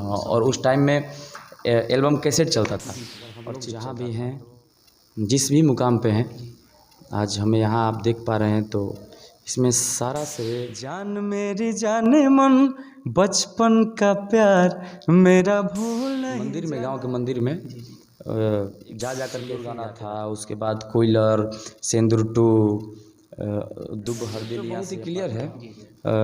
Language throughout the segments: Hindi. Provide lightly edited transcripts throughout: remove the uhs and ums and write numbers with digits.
और उस टाइम में एल्बम कैसेट चलता था। और जहाँ भी हैं, जिस भी मुकाम पे हैं, आज हमें यहाँ आप देख पा रहे हैं, तो इसमें सारा श्रेय जान मेरी जाने मन बचपन का प्यार मेरा भूल मंदिर में, गांव के मंदिर में जा करके गाना था। उसके बाद कोयलर, सेंदूर टू, दुब हरदी लिया से क्लियर है।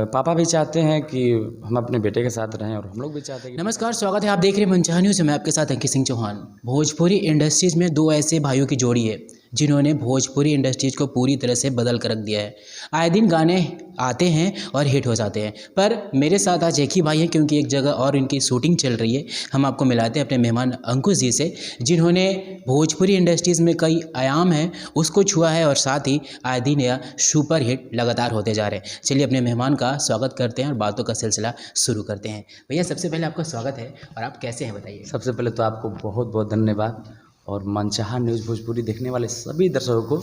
पापा भी चाहते हैं कि हम अपने बेटे के साथ रहें और हम लोग भी चाहते हैं। नमस्कार, स्वागत है, आप देख रहे हैं मनचाहा न्यूज़। मैं आपके साथ अंकित सिंह चौहान। भोजपुरी इंडस्ट्रीज़ में दो ऐसे भाइयों की जोड़ी है जिन्होंने भोजपुरी इंडस्ट्रीज़ को पूरी तरह से बदल कर रख दिया है। आए दिन गाने आते हैं और हिट हो जाते हैं, पर मेरे साथ आज एक ही भाई हैं क्योंकि एक जगह और इनकी शूटिंग चल रही है। हम आपको मिलाते हैं अपने मेहमान अंकुश जी से, जिन्होंने भोजपुरी इंडस्ट्रीज़ में कई आयाम हैं उसको छुआ है और साथ ही आए दिन यह सुपर हिट लगातार होते जा रहे हैं। चलिए अपने मेहमान का स्वागत करते हैं और बातों का सिलसिला शुरू करते हैं। भैया, सबसे पहले आपका स्वागत है और आप कैसे हैं बताइए। सबसे पहले तो आपको बहुत बहुत धन्यवाद, और मनचाहा न्यूज़ भोजपुरी देखने वाले सभी दर्शकों को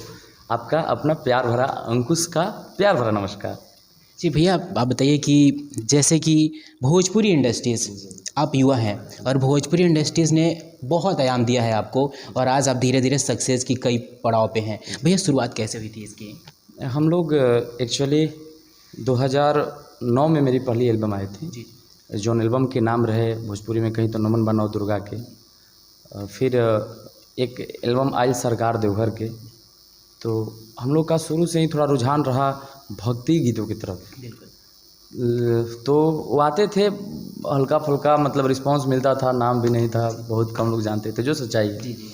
आपका अपना प्यार भरा अंकुश का प्यार भरा नमस्कार। जी भैया, आप बताइए कि जैसे कि भोजपुरी इंडस्ट्रीज़, आप युवा हैं और भोजपुरी इंडस्ट्रीज़ ने बहुत आयाम दिया है आपको और आज आप धीरे धीरे सक्सेस की कई पड़ाव पे हैं। भैया, शुरुआत कैसे हुई थी इसकी? हम लोग एक्चुअली 2009 में मेरी पहली एल्बम आई थी जी। जो एल्बम के नाम रहे भोजपुरी में कहीं तो नमन बा नौ दुर्गा के। फिर एक एल्बम आई सरकार देवघर के। तो हम लोग का शुरू से ही थोड़ा रुझान रहा भक्ति गीतों की तरफ। बिल्कुल। तो वो आते थे, हल्का फुल्का मतलब रिस्पांस मिलता था, नाम भी नहीं था, बहुत कम लोग जानते थे, जो सच्चाई है। जी जी।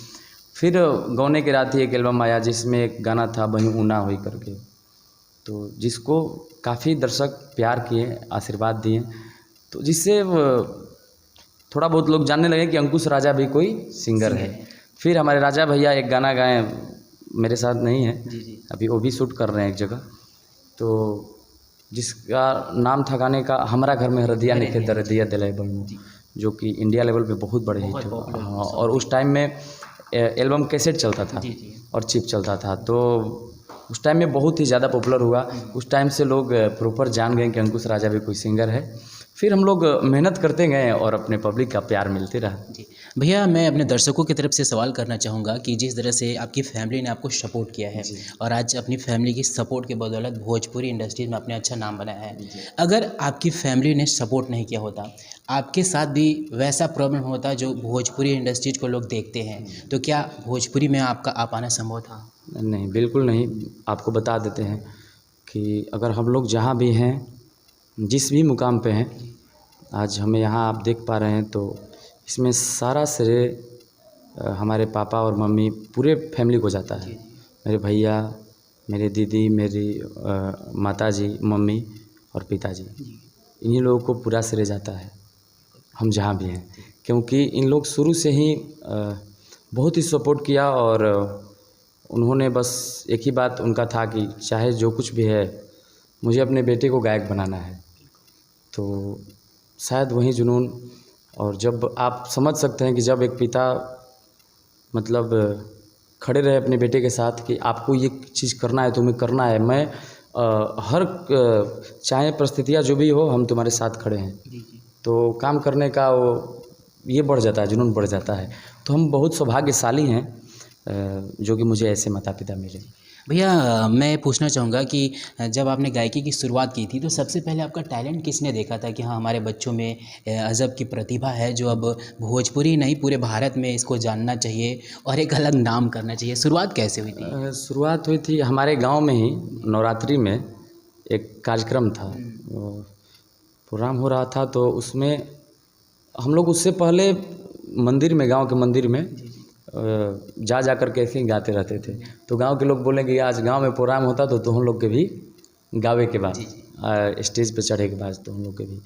फिर गौने के रात ही एक एल्बम आया जिसमें एक गाना था बही ऊना हुई करके, तो जिसको काफ़ी दर्शक प्यार किए, आशीर्वाद दिए, तो जिससे थोड़ा बहुत लोग जानने लगे कि अंकुश राजा भी कोई सिंगर है। फिर हमारे राजा भैया एक गाना गाए, मेरे साथ नहीं है जी जी। अभी, वो भी शूट कर रहे हैं एक जगह, तो जिसका नाम था गाने का हमारा घर में हरदिया निखे दरदिया दिलाए बड़ू, जो कि इंडिया लेवल पे बहुत बड़े हिट हुआ। हाँ, और उस टाइम में एल्बम कैसेट चलता था और चिप चलता था, तो उस टाइम में बहुत ही ज़्यादा पॉपुलर हुआ। उस टाइम से लोग प्रॉपर जान गए कि अंकुश राजा भी कोई सिंगर है। फिर हम लोग मेहनत करते गए और अपने पब्लिक का प्यार मिलते रहा। जी भैया, मैं अपने दर्शकों की तरफ से सवाल करना चाहूँगा कि जिस तरह से आपकी फैमिली ने आपको सपोर्ट किया है और आज अपनी फैमिली की सपोर्ट के बदौलत भोजपुरी इंडस्ट्री में आपने अच्छा नाम बनाया है, अगर आपकी फैमिली ने सपोर्ट नहीं किया होता, आपके साथ भी वैसा प्रॉब्लम होता जो भोजपुरी इंडस्ट्रीज को लोग देखते हैं, तो क्या भोजपुरी में आपका आ पाना संभव था? नहीं, बिल्कुल नहीं। आपको बता देते हैं कि अगर हम लोग जहाँ भी हैं, जिस भी मुकाम पे हैं, आज हमें यहाँ आप देख पा रहे हैं, तो इसमें सारा श्रेय हमारे पापा और मम्मी पूरे फैमिली को जाता है। मेरे भैया, मेरे दीदी, मेरी माताजी, मम्मी और पिताजी, इन्हीं लोगों को पूरा श्रेय जाता है हम जहाँ भी हैं, क्योंकि इन लोग शुरू से ही बहुत ही सपोर्ट किया। और उन्होंने बस एक ही बात उनका था कि चाहे जो कुछ भी है, मुझे अपने बेटे को गायक बनाना है। तो शायद वही जुनून, और जब आप समझ सकते हैं कि जब एक पिता मतलब खड़े रहे अपने बेटे के साथ कि आपको ये चीज़ करना है, तुम्हें करना है, मैं हर चाहे परिस्थितियाँ जो भी हो, हम तुम्हारे साथ खड़े हैं, तो काम करने का वो ये बढ़ जाता है, जुनून बढ़ जाता है। तो हम बहुत सौभाग्यशाली हैं जो कि मुझे ऐसे माता पिता मिले। भैया, मैं पूछना चाहूँगा कि जब आपने गायकी की शुरुआत की थी तो सबसे पहले आपका टैलेंट किसने देखा था कि हाँ, हमारे बच्चों में अजब की प्रतिभा है जो अब भोजपुरी नहीं पूरे भारत में इसको जानना चाहिए और एक अलग नाम करना चाहिए? शुरुआत कैसे हुई थी? शुरुआत हुई थी हमारे गांव में ही, नवरात्रि में एक कार्यक्रम था, प्रोग्राम हो रहा था, तो उसमें हम लोग उससे पहले मंदिर में, गांव के मंदिर में जा कर के ऐसे ही गाते रहते थे। तो गांव के लोग बोले कि आज गांव में प्रोग्राम होता तो हम लोग के भी गावे के बाद, स्टेज पे चढ़े के बाद तो हम लोग के भी।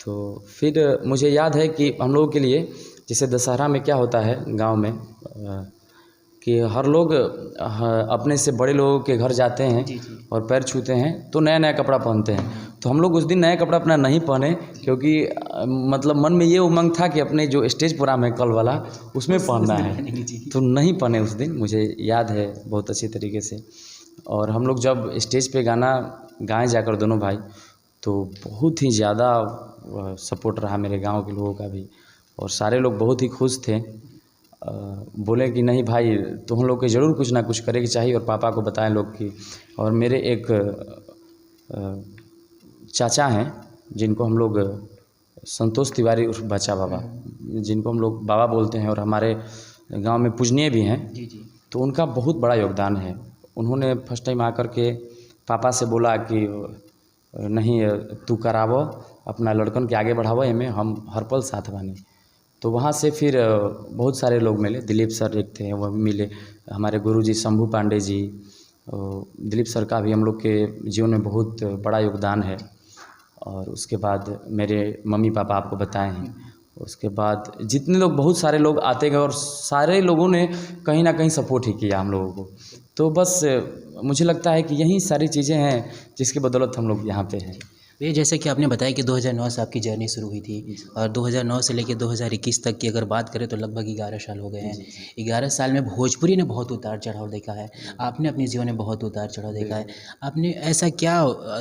तो फिर मुझे याद है कि हम लोगों के लिए जैसे दशहरा में क्या होता है गांव में, कि हर लोग अपने से बड़े लोगों के घर जाते हैं और पैर छूते हैं, तो नया नया कपड़ा पहनते हैं। तो हम लोग उस दिन नया कपड़ा अपना नहीं पहने, क्योंकि मतलब मन में ये उमंग था कि अपने जो स्टेज प्रोग्राम है कल वाला, उसमें पहनना है, तो नहीं पहने उस दिन, मुझे याद है बहुत अच्छी तरीके से। और हम लोग जब स्टेज पे गाना गाएं जाकर दोनों भाई, तो बहुत ही ज़्यादा सपोर्ट रहा मेरे गांव के लोगों का भी, और सारे लोग बहुत ही खुश थे। बोले कि नहीं भाई, तुम लोग के ज़रूर कुछ ना कुछ करेगी चाहिए, और पापा को बताएं लोग कि। और मेरे एक चाचा हैं जिनको हम लोग संतोष तिवारी उर्फ बच्चा बाबा, जिनको हम लोग बाबा बोलते हैं और हमारे गांव में पूजनीय भी हैं, जी जी। तो उनका बहुत बड़ा योगदान है। उन्होंने फर्स्ट टाइम आकर के पापा से बोला कि नहीं तू करावो, अपना लड़कन के आगे बढ़ावो, एमे हम हर पल साथ बानी। तो वहाँ से फिर बहुत सारे लोग मिले। दिलीप सर एक थे, वह भी मिले। हमारे गुरुजी शंभू पांडे जी, दिलीप सर का भी हम लोग के जीवन में बहुत बड़ा योगदान है। और उसके बाद मेरे मम्मी पापा आपको बताए हैं। उसके बाद जितने लोग, बहुत सारे लोग आते गए, और सारे लोगों ने कहीं ना कहीं सपोर्ट ही किया हम लोगों को। तो बस मुझे लगता है कि यही सारी चीज़ें हैं जिसकी बदौलत हम लोग यहाँ पे हैं। भैया जैसे कि आपने बताया कि 2009 से आपकी जर्नी शुरू हुई थी, और 2009 से लेकर 2021 तक की अगर बात करें तो लगभग 11 साल हो गए हैं। 11 साल में भोजपुरी ने बहुत उतार चढ़ाव देखा है, आपने अपने जीवन में बहुत उतार चढ़ाव देखा है। आपने ऐसा क्या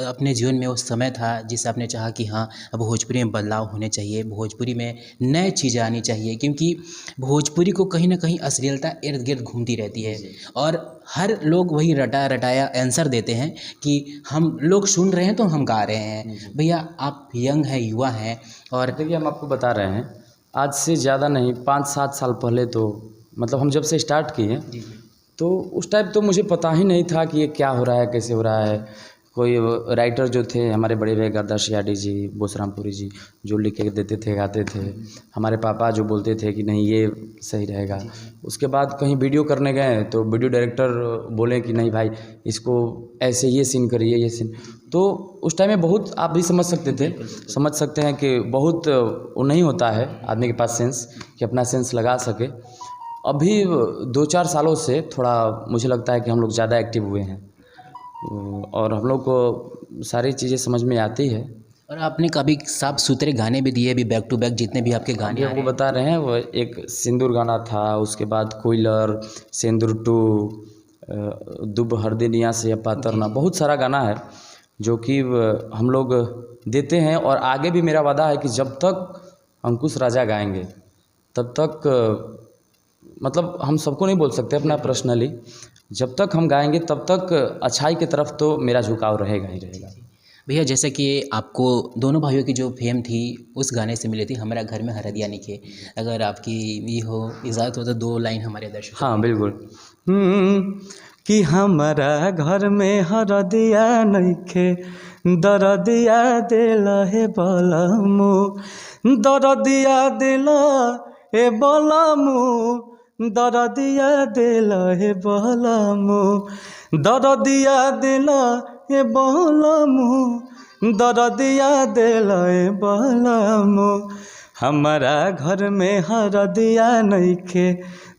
अपने जीवन में उस समय था जिससे आपने चाहा कि हाँ, अब भोजपुरी में बदलाव होने चाहिए, भोजपुरी में नए चीज़ें आनी चाहिए, क्योंकि भोजपुरी को कहीं ना कहीं अश्लीलता इर्द गिर्द घूमती रहती है, और हर लोग वही रटाया रटाया आंसर देते हैं कि हम लोग सुन रहे हैं तो हम गा रहे हैं। भैया आप यंग हैं, युवा हैं, और देखिए हम आपको बता रहे हैं, आज से ज़्यादा नहीं 5-7 साल पहले, तो मतलब हम जब से स्टार्ट किए तो उस टाइम तो मुझे पता ही नहीं था कि ये क्या हो रहा है, कैसे हो रहा है। कोई राइटर जो थे हमारे बड़े भैया गरदास याडी जी, बोसरामपुरी जी, जो लिख के देते थे, गाते थे। हमारे पापा जो बोलते थे कि नहीं ये सही रहेगा। उसके बाद कहीं वीडियो करने गए तो वीडियो डायरेक्टर बोले कि नहीं भाई, इसको ऐसे ये सीन करिए, ये सीन। तो उस टाइम में बहुत, आप भी समझ सकते थे, समझ सकते हैं कि बहुत वो नहीं होता है आदमी के पास सेंस कि अपना सेंस लगा सके। अभी 2-4 सालों से थोड़ा मुझे लगता है कि हम लोग ज़्यादा एक्टिव हुए हैं, और हम लोग को सारी चीज़ें समझ में आती है। और आपने कभी साफ सुथरे गाने भी दिए, भी बैक टू बैक जितने भी आपके गाने अभी आ आपको रहे हैं। बता रहे हैं, वो एक सिंदूर गाना था, उसके बाद कोयलर, सिंदूर 2, दुब हरदिनिया से पातरना, बहुत सारा गाना है जो कि हम लोग देते हैं। और आगे भी मेरा वादा है कि जब तक अंकुश राजा गाएंगे तब तक, मतलब हम सबको नहीं बोल सकते, अपना पर्सनली, जब तक हम गाएंगे तब तक अच्छाई की तरफ तो मेरा झुकाव रहेगा ही रहेगा। भैया जैसे कि आपको दोनों भाइयों की जो फेम थी उस गाने से मिली थी, हमारा घर में हरदिया निके। अगर आपकी ये हो इजाज़त हो तो 2 लाइन हमारे दर्शकों हाँ के लिए। बिल्कुल। कि हमारा घर में हरदिया नइखे, दरदिया देला हे बलमु, दरदिया देला हे बलमु, दरदिया देला हे बलमु, दरदिया देला हे बलमु, दरदिया देला हे बलमु, हमारा घर में हरदिया नइखे,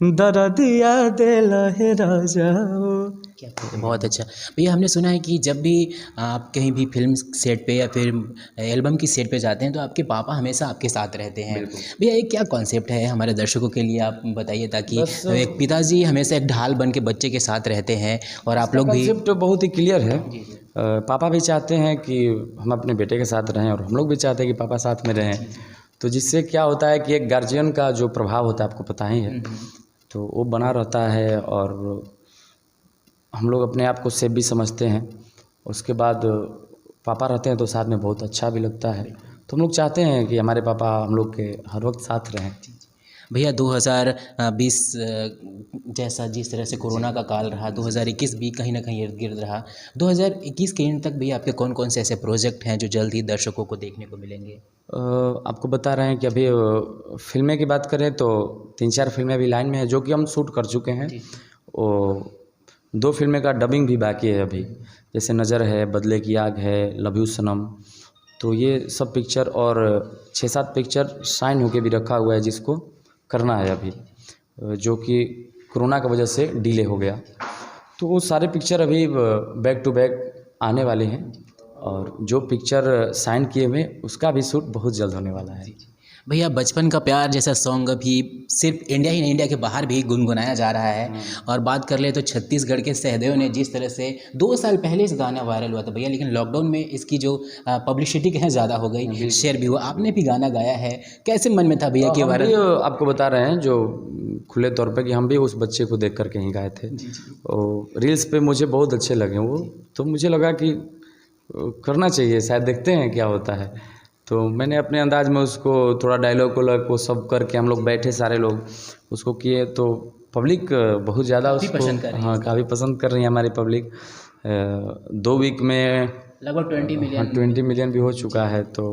दरदिया देला हे राजाओ। क्या बात है, बहुत अच्छा। भैया हमने सुना है कि जब भी आप कहीं भी फिल्म सेट पे या फिर एल्बम की सेट पे जाते हैं तो आपके पापा हमेशा आपके साथ रहते हैं। भैया ये क्या कॉन्सेप्ट है हमारे दर्शकों के लिए, आप बताइए, ताकि एक पिताजी हमेशा एक ढाल बन के बच्चे के साथ रहते हैं और आप लोग भी। कॉन्सेप्ट बहुत ही क्लियर है। पापा भी चाहते हैं कि हम अपने बेटे के साथ रहें, और हम लोग भी चाहते हैं कि पापा साथ में रहें। तो जिससे क्या होता है कि एक गार्जियन का जो प्रभाव होता है आपको पता ही है, तो वो बना रहता है, और हम लोग अपने आप को सेफ भी समझते हैं। उसके बाद पापा रहते हैं तो साथ में बहुत अच्छा भी लगता है। तो हम लोग चाहते हैं कि हमारे पापा हम लोग के हर वक्त साथ रहें। भैया 2020 जैसा जिस तरह से कोरोना का काल रहा, 2021 भी कहीं ना कहीं इर्द गिर्द रहा। 2021 के एंड तक भैया आपके कौन कौन से ऐसे प्रोजेक्ट हैं जो जल्द ही दर्शकों को देखने को मिलेंगे? आपको बता रहे हैं कि अभी फिल्में की बात करें तो 3-4 फिल्में अभी लाइन में है जो कि हम शूट कर चुके हैं। वो 2 फिल्में का डबिंग भी बाकी है अभी, जैसे नज़र है, बदले की आग है, लव यू सनम। तो ये सब पिक्चर और 6-7 पिक्चर साइन होके भी रखा हुआ है जिसको करना है अभी, जो कि कोरोना की वजह से डिले हो गया। तो वो सारे पिक्चर अभी बैक टू बैक आने वाले हैं, और जो पिक्चर साइन किए हुए उसका भी शूट बहुत जल्द होने वाला है। भैया बचपन का प्यार जैसा सॉन्ग अभी सिर्फ इंडिया ही नहीं, इंडिया के बाहर भी गुनगुनाया जा रहा है। और बात कर ले तो छत्तीसगढ़ के सहदेव ने जिस तरह से 2 साल पहले इस गाना वायरल हुआ था भैया, लेकिन लॉकडाउन में इसकी जो पब्लिसिटी कहीं ज़्यादा हो गई, शेयर भी हुआ, आपने भी गाना गाया है, कैसे मन में था भैया कि हम भी वायरल? आपको बता रहे हैं जो खुले तौर पे कि हम भी उस बच्चे को देख कर के ही गाए थे। और रील्स पे मुझे बहुत अच्छे लगे वो, तो मुझे लगा कि करना चाहिए, शायद देखते हैं क्या होता है। तो मैंने अपने अंदाज में उसको थोड़ा डायलॉग को सब करके हम लोग बैठे सारे लोग उसको किए, तो पब्लिक बहुत ज़्यादा काफ़ी उसको पसंद कर रही है हाँ काफ़ी पसंद कर रही है हमारी पब्लिक। 2 वीक में लगभग 20 मिलियन। 20 मिलियन भी हो चुका है। तो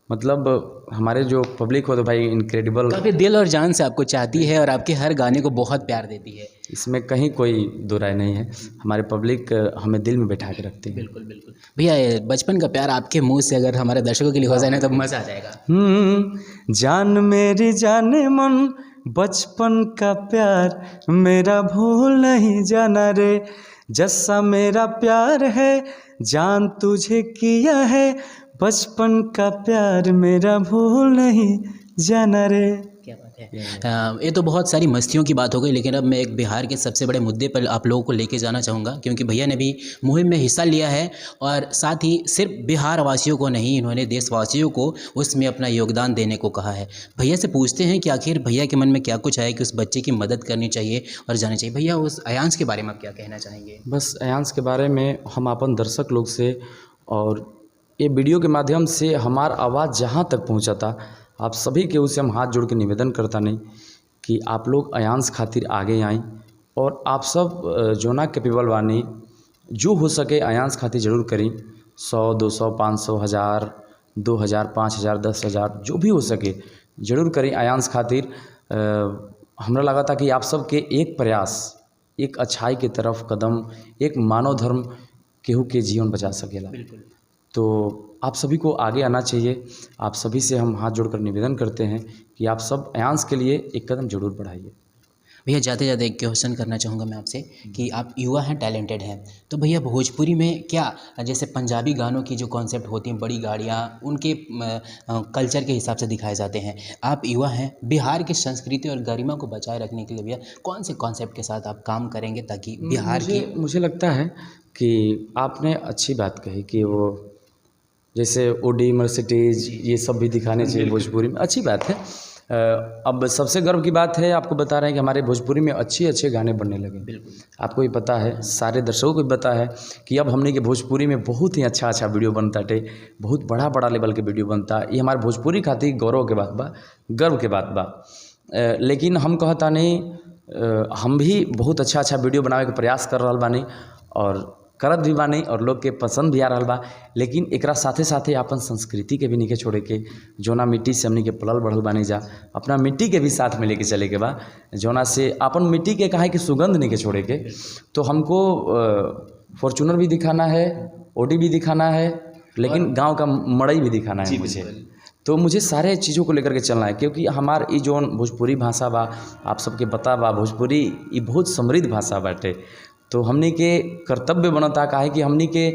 मतलब हमारे जो पब्लिक हो तो भाई इनक्रेडिबल, काफ़ी दिल और जान से आपको चाहती है और आपके हर गाने को बहुत प्यार देती है। इसमें कहीं कोई दो राय नहीं है। हमारे पब्लिक हमें दिल में बैठा के रखती है। बिल्कुल बिल्कुल भैया, ये बचपन का प्यार आपके मुंह से अगर हमारे दर्शकों के लिए हो जाए ना तो मज़ा आ जाएगा। जान मेरी जाने मन, बचपन का प्यार मेरा भूल नहीं जाना रे, जैसा मेरा प्यार है जान तुझे किया है, बचपन का प्यार मेरा भूल नहीं जाना रे। क्या बात है। ये तो बहुत सारी मस्तियों की बात हो गई, लेकिन अब मैं एक बिहार के सबसे बड़े मुद्दे पर आप लोगों को लेके जाना चाहूँगा, क्योंकि भैया ने भी मुहिम में हिस्सा लिया है और साथ ही सिर्फ बिहार वासियों को नहीं, इन्होंने देशवासियों को उसमें अपना योगदान देने को कहा है। भैया से पूछते हैं कि आखिर भैया के मन में क्या कुछ है कि उस बच्चे की मदद करनी चाहिए और जानी चाहिए। भैया उस अयांश के बारे में आप क्या कहना चाहेंगे? बस अयांश के बारे में हम अपन दर्शक लोग से और ये वीडियो के माध्यम से हमारा आवाज़ जहाँ तक पहुँचा था, आप सभी के उसे हम हाथ जोड़ के निवेदन करता नहीं कि आप लोग अयांश खातिर आगे आएँ और आप सब जो ना कैपेबल बानी, जो हो सके अयांश खातिर ज़रूर करें। 100, 200, 500, 1000, 2000, 5000, 10,000 जो भी हो सके ज़रूर करें अयांश खातिर। हमरा लगा था कि आप सब के एक प्रयास एक अच्छाई की तरफ कदम, एक मानव धर्म केहू के जीवन बचा सकेला। बिल्कुल। तो आप सभी को आगे आना चाहिए। आप सभी से हम हाथ जोड़कर निवेदन करते हैं कि आप सब अयांश के लिए एक कदम जरूर बढ़ाइए। भैया जाते जाते एक क्वेश्चन करना चाहूँगा मैं आपसे कि आप युवा हैं, टैलेंटेड हैं, तो भैया भोजपुरी में क्या, जैसे पंजाबी गानों की जो कॉन्सेप्ट होती हैं, बड़ी गाड़ियाँ उनके कल्चर के हिसाब से दिखाए जाते हैं, आप युवा हैं, बिहार की संस्कृति और गरिमा को बचाए रखने के लिए भैया कौन से कॉन्सेप्ट के साथ आप काम करेंगे ताकि बिहार की? मुझे लगता है कि आपने अच्छी बात कही कि वो जैसे ओडी, मर्सिडीज ये सब भी दिखाने चाहिए भोजपुरी में, अच्छी बात है। अब सबसे गर्व की बात है, आपको बता रहे हैं कि हमारे भोजपुरी में अच्छे अच्छे गाने बनने लगे। बिल्कुल। आपको भी पता है, सारे दर्शकों को भी पता है कि अब हमने के भोजपुरी में बहुत ही अच्छा अच्छा वीडियो बनता है, बहुत बड़ा बड़ा लेवल के वीडियो बनता है। ये हमारे भोजपुरी खातिर गौरव के बात बा, गर्व के बात बा। लेकिन हम कहता नहीं, हम भी बहुत अच्छा अच्छा वीडियो बनावे के प्रयास कर रहा बानी और करत भी बानी और लोग के पसंद भी आ रहा बा। लेकिन एकरा साथे साथे अपन संस्कृति के भी नहीं के छोड़े के, जोना मिट्टी से हमनी के पलल बढ़ल बानी जा, अपना मिट्टी के भी साथ में लेके चले के बा, जोना से अपन मिट्टी के काहे कि सुगंध नहीं के छोड़े के। तो हमको फॉर्चूनर भी दिखाना है, ओडी भी दिखाना है, लेकिन गांव का मड़ई भी दिखाना है मुझे। तो मुझे सारे चीज़ों को लेकर के चलना है, क्योंकि हमार ई जोन भोजपुरी भाषा बा, आप सबके पता बा, भोजपुरी ई बहुत समृद्ध भाषा बाटे। तो हमनी के कर्तव्य बनता काहे कि हमनी के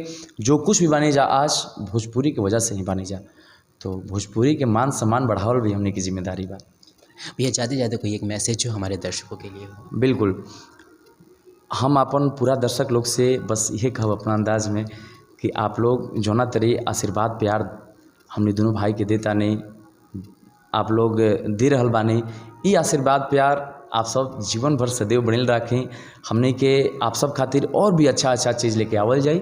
जो कुछ भी बने जा आज भोजपुरी की वजह से ही बने जा, तो भोजपुरी के मान सम्मान बढ़ावल भी हमनी की जिम्मेदारी बा। भैया जाते जाते कोई एक मैसेज जो हमारे दर्शकों के लिए हो? बिल्कुल, हम अपन पूरा दर्शक लोग से बस ये कहब अपना अंदाज में कि आप लोग जोना तरी आशीर्वाद प्यार हमने दोनों भाई के देता नहीं, आप लोग दे रहल बानी, ई आशीर्वाद प्यार आप सब जीवन भर सदैव बनल रखें। हमने के आप सब खातिर और भी अच्छा अच्छा चीज़ लेके आवल जाए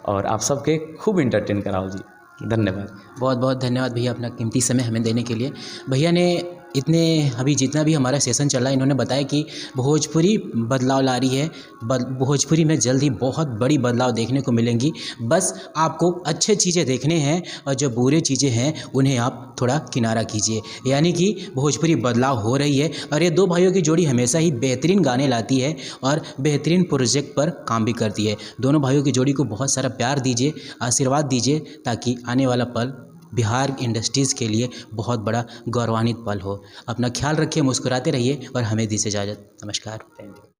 और आप सबके खूब इंटरटेन कराओ जी। धन्यवाद। बहुत बहुत धन्यवाद भैया अपना कीमती समय हमें देने के लिए। भैया ने इतने अभी जितना भी हमारा सेशन चला है, इन्होंने बताया कि भोजपुरी बदलाव ला रही है, भोजपुरी में जल्द ही बहुत बड़ी बदलाव देखने को मिलेंगी। बस आपको अच्छे चीज़ें देखने हैं और जो बुरे चीज़ें हैं उन्हें आप थोड़ा किनारा कीजिए। यानी कि भोजपुरी बदलाव हो रही है और ये दो भाइयों की जोड़ी हमेशा ही बेहतरीन गाने लाती है और बेहतरीन प्रोजेक्ट पर काम भी करती है। दोनों भाइयों की जोड़ी को बहुत सारा प्यार दीजिए, आशीर्वाद दीजिए, ताकि आने वाला पल बिहार इंडस्ट्रीज़ के लिए बहुत बड़ा गौरवान्वित पल हो। अपना ख्याल रखिए, मुस्कुराते रहिए और हमें दीजिए इजाज़त। नमस्कार।